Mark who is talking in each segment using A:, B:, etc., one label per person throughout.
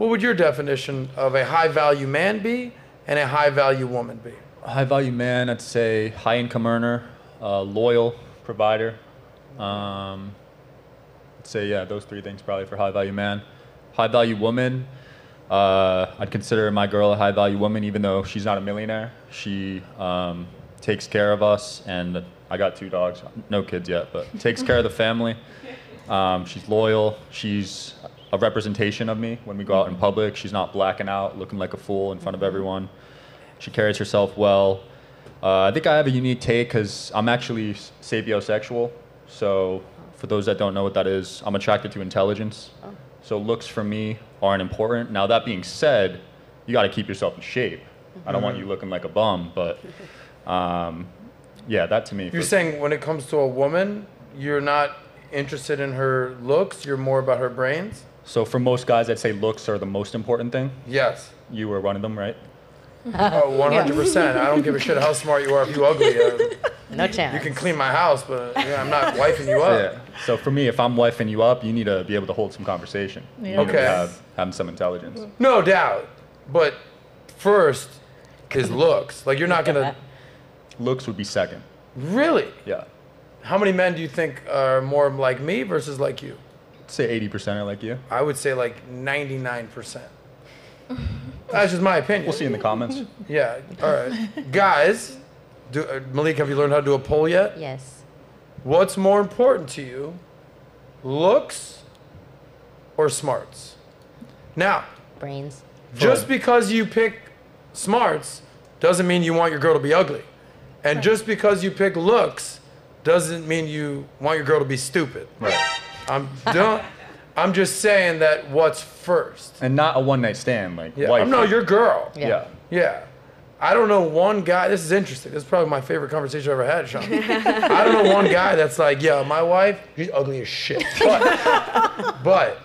A: What would your definition of a high-value man be and a high-value woman be?
B: High-value man, I'd say high-income earner, loyal provider. I'd say, yeah, those three things probably for high-value man. High-value woman, I'd consider my girl a high-value woman, even though she's not a millionaire. She takes care of us, and I got 2 dogs, no kids yet, but takes care of the family. She's loyal. She's a representation of me when we go out in public. She's not blacking out, looking like a fool in front of everyone. She carries herself well. I think I have a unique take because I'm actually sapiosexual. So for those that don't know what that is, I'm attracted to intelligence. So looks for me aren't important. Now that being said, you got to keep yourself in shape. I don't want you looking like a bum, but yeah, that to me.
A: You're saying when it comes to a woman, you're not interested in her looks, you're more about her brains?
B: So for most guys, I'd say looks are the most important thing.
A: Yes.
B: You were one of them, right?
A: Oh, 100%. I don't give a shit how smart you are if you ugly.
C: No chance.
A: You can clean my house, but I'm not wifing you up.
B: Yeah. So for me, if I'm wifing you up, you need to be able to hold some conversation.
C: Yeah.
B: You need to
A: Okay.
B: have some intelligence.
A: No doubt. But first is looks. Like, you're not going to...
B: Looks would be second.
A: Really?
B: Yeah.
A: How many men do you think are more like me versus like you?
B: I'd say 80% are like you.
A: I would say like 99%. That's just my opinion.
B: We'll see in the comments.
A: Yeah. All right. Guys, Malik, have you learned how to do a poll yet?
C: Yes.
A: What's more important to you, looks or smarts? Now,
C: Brains.
A: just because you pick smarts doesn't mean you want your girl to be ugly. And just because you pick looks doesn't mean you want your girl to be stupid.
B: Right.
A: I'm just saying that what's first.
B: And not a one-night stand, like
A: Yeah.
B: wife.
A: No, your girl.
C: Yeah.
A: Yeah. I don't know one guy. This is interesting. This is probably my favorite conversation I've ever had, Sean. I don't know one guy that's like, yeah, my wife, she's ugly as shit. But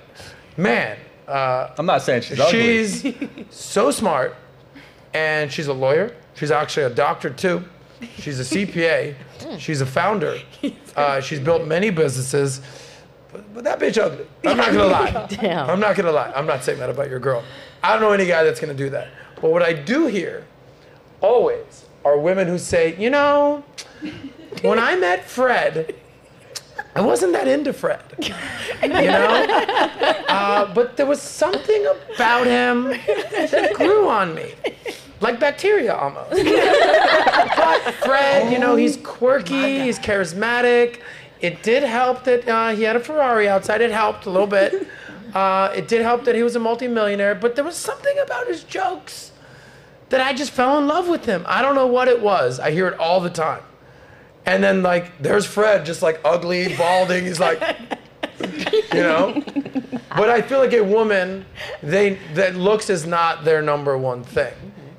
A: man,
B: I'm not saying she's ugly.
A: she's so smart, and she's a lawyer. She's actually a doctor too. She's a CPA. She's a founder. She's built many businesses. But that bitch ugly. I'm not gonna lie.
C: Damn.
A: I'm not gonna lie. I'm not saying that about your girl. I don't know any guy that's gonna do that. But what I do hear always are women who say, you know, when I met Fred, I wasn't that into Fred. You know? But there was something about him that grew on me. Like bacteria almost. But Fred, you know, he's quirky, he's charismatic. It did help that he had a Ferrari outside. It helped a little bit. It did help that he was a multimillionaire. But there was something about his jokes that I just fell in love with him. I don't know what it was. I hear it all the time. And then, like, there's Fred, just like ugly, balding. He's like, you know? But I feel like a woman, that looks is not their number one thing.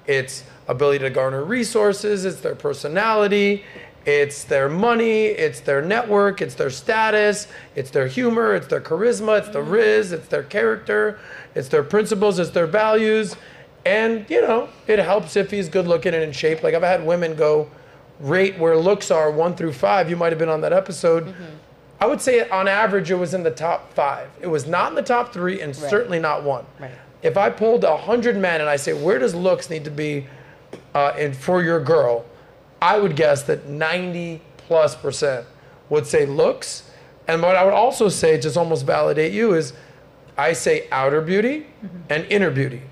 A: It's ability to garner resources. It's their personality. It's their money, it's their network, it's their status, it's their humor, it's their charisma, it's their riz, it's their character, it's their principles, it's their values. And, you know, it helps if he's good looking and in shape. Like, I've had women go rate where looks are 1 through 5. You might have been on that episode. I would say on average it was in the top 5. It was not in the top 3 and certainly not 1.
C: Right.
A: If I pulled 100 men and I say, where does looks need to be for your girl? I would guess that 90+% would say looks. And what I would also say, just almost validate you, is I say outer beauty and inner beauty.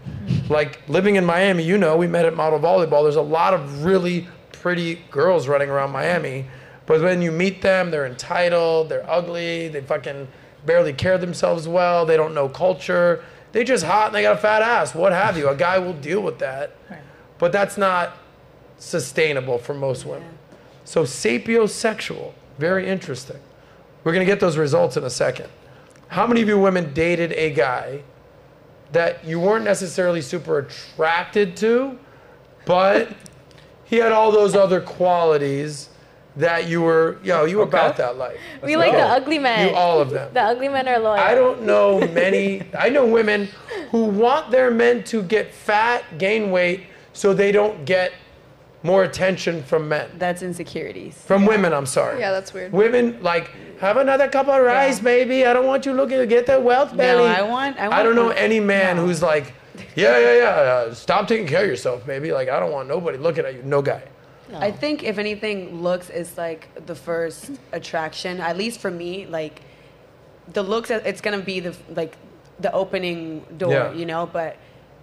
A: Like living in Miami, you know, we met at Model Volleyball. There's a lot of really pretty girls running around Miami. But when you meet them, they're entitled, they're ugly, they fucking barely care themselves well, they don't know culture. They just hot and they got a fat ass, what have you. A guy will deal with that. But that's not sustainable for most women. So sapiosexual, very interesting. We're gonna get those results in a second. How many of you women dated a guy that you weren't necessarily super attracted to, but he had all those other qualities that you were, you were about that life?
C: We like the ugly men.
A: All of them.
C: The ugly men are loyal.
A: I don't know many, I know women who want their men to get fat, gain weight, so they don't get more attention from men.
D: That's insecurities.
A: From women, I'm sorry.
E: Yeah, that's weird.
A: Women, like, have another cup of rice, baby. I don't want you looking to get that wealth belly.
D: No, I want
A: I don't know any man who's like, stop taking care of yourself, baby. Like, I don't want nobody looking at you. No guy.
C: No.
D: I think if anything, looks is like the first attraction. At least for me, like the looks, it's gonna be the opening door, you know. But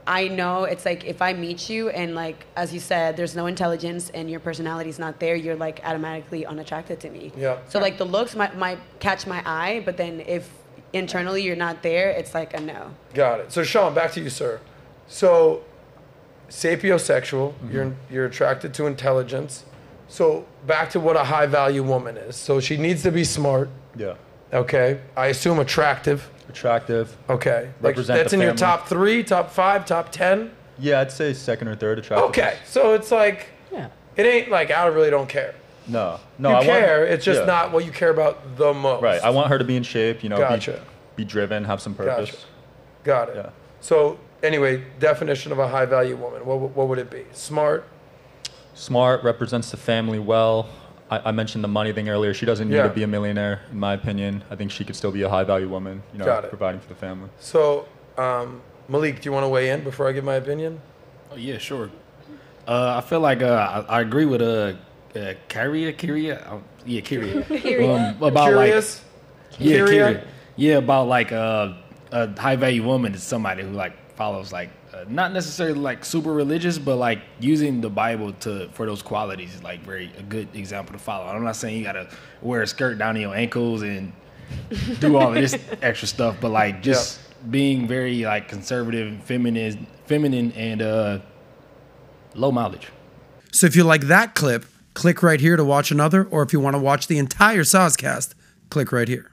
D: I know it's like if I meet you and like as you said, there's no intelligence and your personality's not there, you're like automatically unattracted to me.
A: Yeah.
D: So like the looks might catch my eye, but then if internally you're not there, it's like a no.
A: Got it. So Sean, back to you, sir. So sapiosexual, you're attracted to intelligence. So back to what a high value woman is. So she needs to be smart.
B: Yeah.
A: Okay. I assume attractive.
B: Attractive.
A: Okay. Like
B: Represent
A: that's
B: the
A: in your
B: family.
A: top 3, top 5, top 10?
B: Yeah, I'd say second or third attractive.
A: Okay. So it's like, it ain't like I really don't care.
B: No.
A: You
B: I
A: care.
B: want,
A: It's just not what you care about the most.
B: Right. I want her to be in shape, you know,
A: Gotcha.
B: be driven, have some purpose.
A: Gotcha. Got it.
B: Yeah.
A: So anyway, definition of a high value woman. What would it be? Smart.
B: Smart, represents the family well. I mentioned the money thing earlier. She doesn't need to be a millionaire, in my opinion. I think she could still be a high value woman, you know, providing for the family.
A: So, Malik, do you want to weigh in before I give my opinion?
F: Oh, yeah, sure. I feel like I agree with Kyria. About
A: Curious?
F: About like a high value woman is somebody who like follows like not necessarily like super religious, but like using the Bible for those qualities is like a good example to follow. I'm not saying you gotta wear a skirt down to your ankles and do all of this extra stuff, but like just being very like conservative, feminine, and low mileage.
G: So if you like that clip, click right here to watch another, or if you want to watch the entire SOSCAST, click right here.